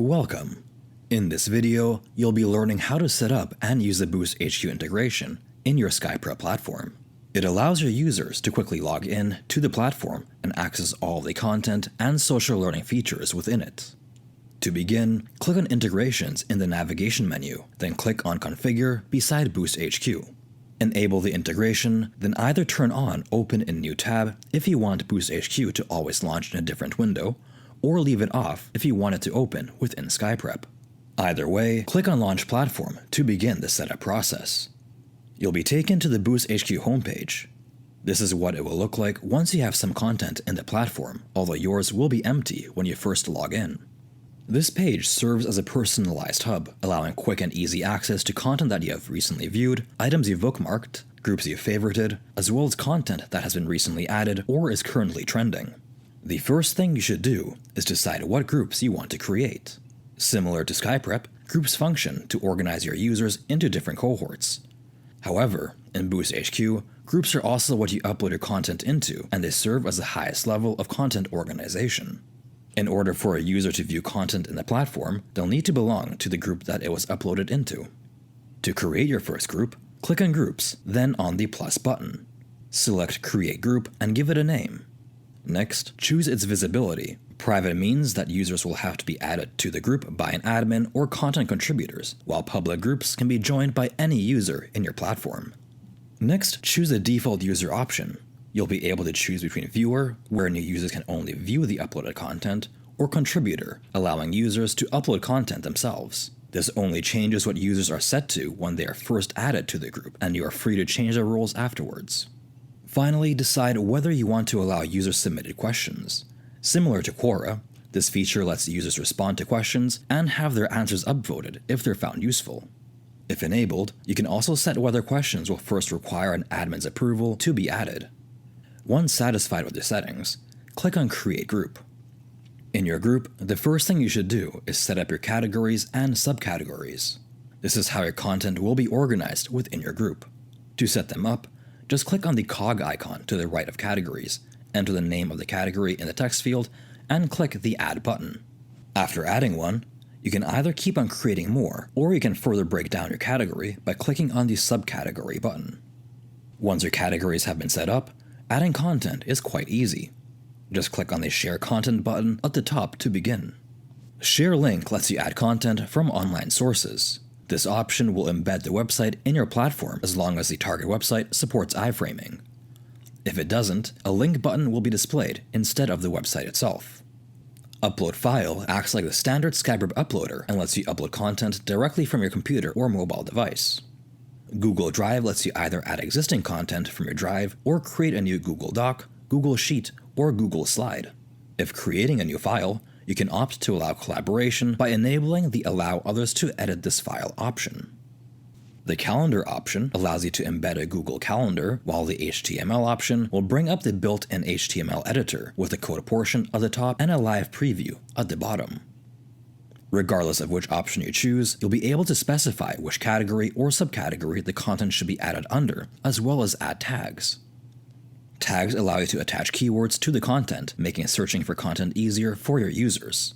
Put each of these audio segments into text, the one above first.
Welcome! In this video, you'll be learning how to set up and use the BoostHQ integration in your SkyPrep platform. It allows your users to quickly log in to the platform and access all the content and social learning features within it. To begin, click on Integrations in the navigation menu, then click on Configure beside BoostHQ. Enable the integration, then either turn on Open in New tab if you want BoostHQ to always launch in a different window, or leave it off if you want it to open within SkyPrep. Either way, click on Launch Platform to begin the setup process. You'll be taken to the BoostHQ homepage. This is what it will look like once you have some content in the platform, although yours will be empty when you first log in. This page serves as a personalized hub, allowing quick and easy access to content that you have recently viewed, items you've bookmarked, groups you've favorited, as well as content that has been recently added or is currently trending. The first thing you should do is decide what groups you want to create. Similar to SkyPrep, groups function to organize your users into different cohorts. However, in BoostHQ, groups are also what you upload your content into, and they serve as the highest level of content organization. In order for a user to view content in the platform, they'll need to belong to the group that it was uploaded into. To create your first group, click on Groups, then on the plus button. Select Create Group and give it a name. Next, choose its visibility. Private means that users will have to be added to the group by an admin or content contributors, while public groups can be joined by any user in your platform. Next, choose the default user option. You'll be able to choose between Viewer, where new users can only view the uploaded content, or Contributor, allowing users to upload content themselves. This only changes what users are set to when they are first added to the group, and you are free to change the rules afterwards. Finally, decide whether you want to allow user-submitted questions. Similar to Quora, this feature lets users respond to questions and have their answers upvoted if they're found useful. If enabled, you can also set whether questions will first require an admin's approval to be added. Once satisfied with the settings, click on Create Group. In your group, the first thing you should do is set up your categories and subcategories. This is how your content will be organized within your group. To set them up, just click on the cog icon to the right of Categories, enter the name of the category in the text field, and click the Add button. After adding one, you can either keep on creating more, or you can further break down your category by clicking on the Subcategory button. Once your categories have been set up, adding content is quite easy. Just click on the Share Content button at the top to begin. Share Link lets you add content from online sources. This option will embed the website in your platform as long as the target website supports iframing. If it doesn't, a link button will be displayed instead of the website itself. Upload File acts like the standard SkyPrep uploader and lets you upload content directly from your computer or mobile device. Google Drive lets you either add existing content from your drive or create a new Google Doc, Google Sheet, or Google Slide. If creating a new file, you can opt to allow collaboration by enabling the Allow Others to Edit this file option. The Calendar option allows you to embed a Google Calendar, while the HTML option will bring up the built-in HTML editor with a code portion at the top and a live preview at the bottom. Regardless of which option you choose, you'll be able to specify which category or subcategory the content should be added under, as well as add tags. Tags allow you to attach keywords to the content, making searching for content easier for your users.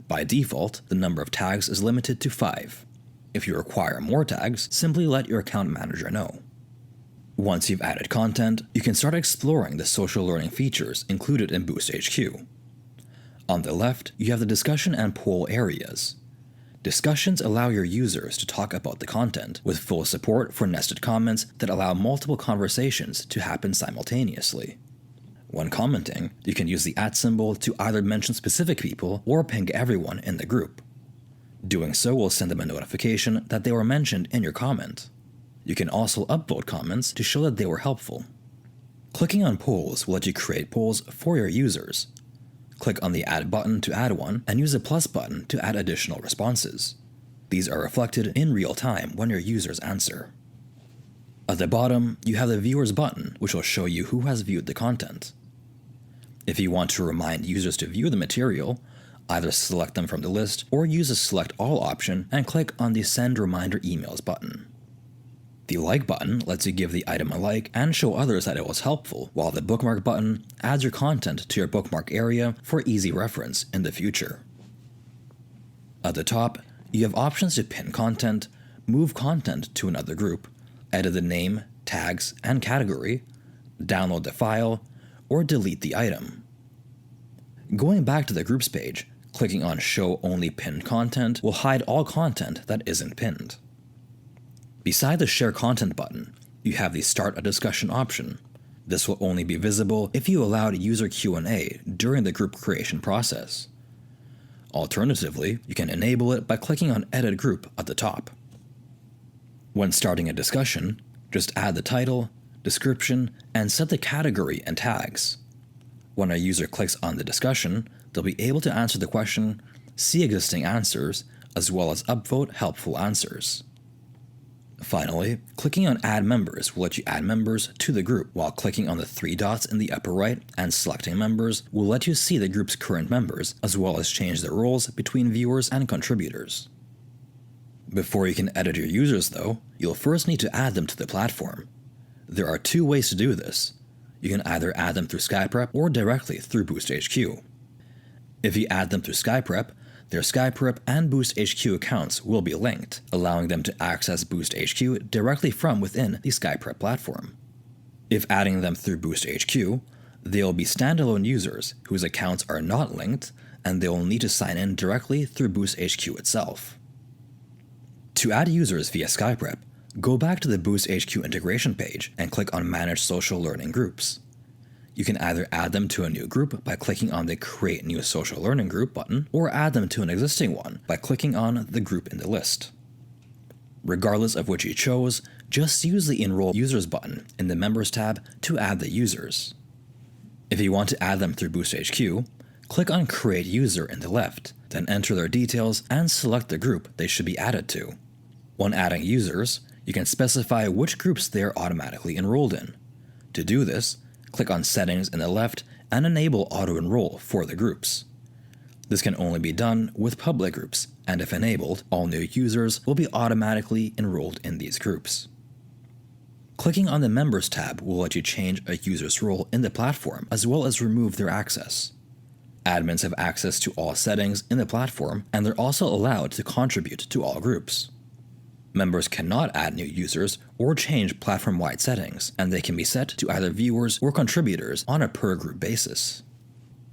By default, the number of tags is limited to 5. If you require more tags, simply let your account manager know. Once you've added content, you can start exploring the social learning features included in BoostHQ. On the left, you have the discussion and poll areas. Discussions allow your users to talk about the content, with full support for nested comments that allow multiple conversations to happen simultaneously. When commenting, you can use the @ symbol to either mention specific people or ping everyone in the group. Doing so will send them a notification that they were mentioned in your comment. You can also upvote comments to show that they were helpful. Clicking on polls will let you create polls for your users. Click on the Add button to add one, and use the plus button to add additional responses. These are reflected in real time when your users answer. At the bottom, you have the Viewers button, which will show you who has viewed the content. If you want to remind users to view the material, either select them from the list or use the Select All option and click on the Send Reminder Emails button. The Like button lets you give the item a like and show others that it was helpful, while the Bookmark button adds your content to your bookmark area for easy reference in the future. At the top, you have options to pin content, move content to another group, edit the name, tags, and category, download the file, or delete the item. Going back to the Groups page, clicking on Show Only Pinned Content will hide all content that isn't pinned. Beside the Share Content button, you have the Start a Discussion option. This will only be visible if you allowed user Q&A during the group creation process. Alternatively, you can enable it by clicking on Edit Group at the top. When starting a discussion, just add the title, description, and set the category and tags. When a user clicks on the discussion, they'll be able to answer the question, see existing answers, as well as upvote helpful answers. Finally, clicking on Add Members will let you add members to the group, while clicking on the three dots in the upper right and selecting members will let you see the group's current members, as well as change their roles between viewers and contributors. Before you can edit your users though, you'll first need to add them to the platform. There are two ways to do this. You can either add them through SkyPrep or directly through BoostHQ. If you add them through SkyPrep, their SkyPrep and BoostHQ accounts will be linked, allowing them to access BoostHQ directly from within the SkyPrep platform. If adding them through BoostHQ, they'll be standalone users whose accounts are not linked, and they will need to sign in directly through BoostHQ itself. To add users via SkyPrep, go back to the BoostHQ integration page and click on Manage Social Learning Groups. You can either add them to a new group by clicking on the Create New Social Learning Group button, or add them to an existing one by clicking on the group in the list. Regardless of which you chose, just use the Enroll Users button in the Members tab to add the users. If you want to add them through BoostHQ, click on Create User in the left, then enter their details and select the group they should be added to. When adding users, you can specify which groups they are automatically enrolled in. To do this, click on Settings in the left and enable Auto-Enroll for the groups. This can only be done with public groups, and if enabled, all new users will be automatically enrolled in these groups. Clicking on the Members tab will let you change a user's role in the platform, as well as remove their access. Admins have access to all settings in the platform, and they're also allowed to contribute to all groups. Members cannot add new users or change platform-wide settings, and they can be set to either viewers or contributors on a per-group basis.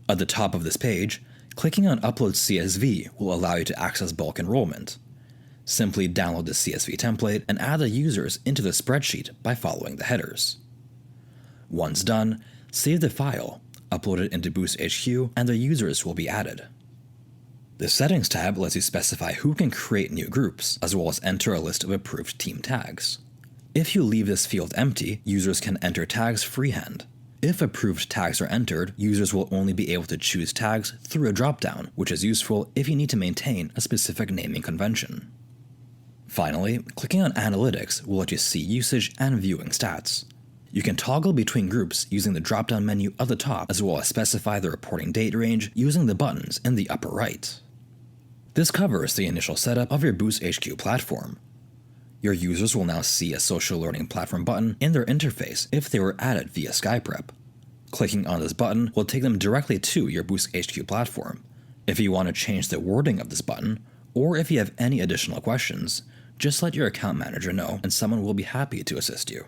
At the top of this page, clicking on Upload CSV will allow you to access bulk enrollment. Simply download the CSV template and add the users into the spreadsheet by following the headers. Once done, save the file, upload it into BoostHQ, and the users will be added. The Settings tab lets you specify who can create new groups, as well as enter a list of approved team tags. If you leave this field empty, users can enter tags freehand. If approved tags are entered, users will only be able to choose tags through a dropdown, which is useful if you need to maintain a specific naming convention. Finally, clicking on Analytics will let you see usage and viewing stats. You can toggle between groups using the drop-down menu at the top, as well as specify the reporting date range using the buttons in the upper right. This covers the initial setup of your BoostHQ platform. Your users will now see a social learning platform button in their interface if they were added via SkyPrep. Clicking on this button will take them directly to your BoostHQ platform. If you want to change the wording of this button, or if you have any additional questions, just let your account manager know and someone will be happy to assist you.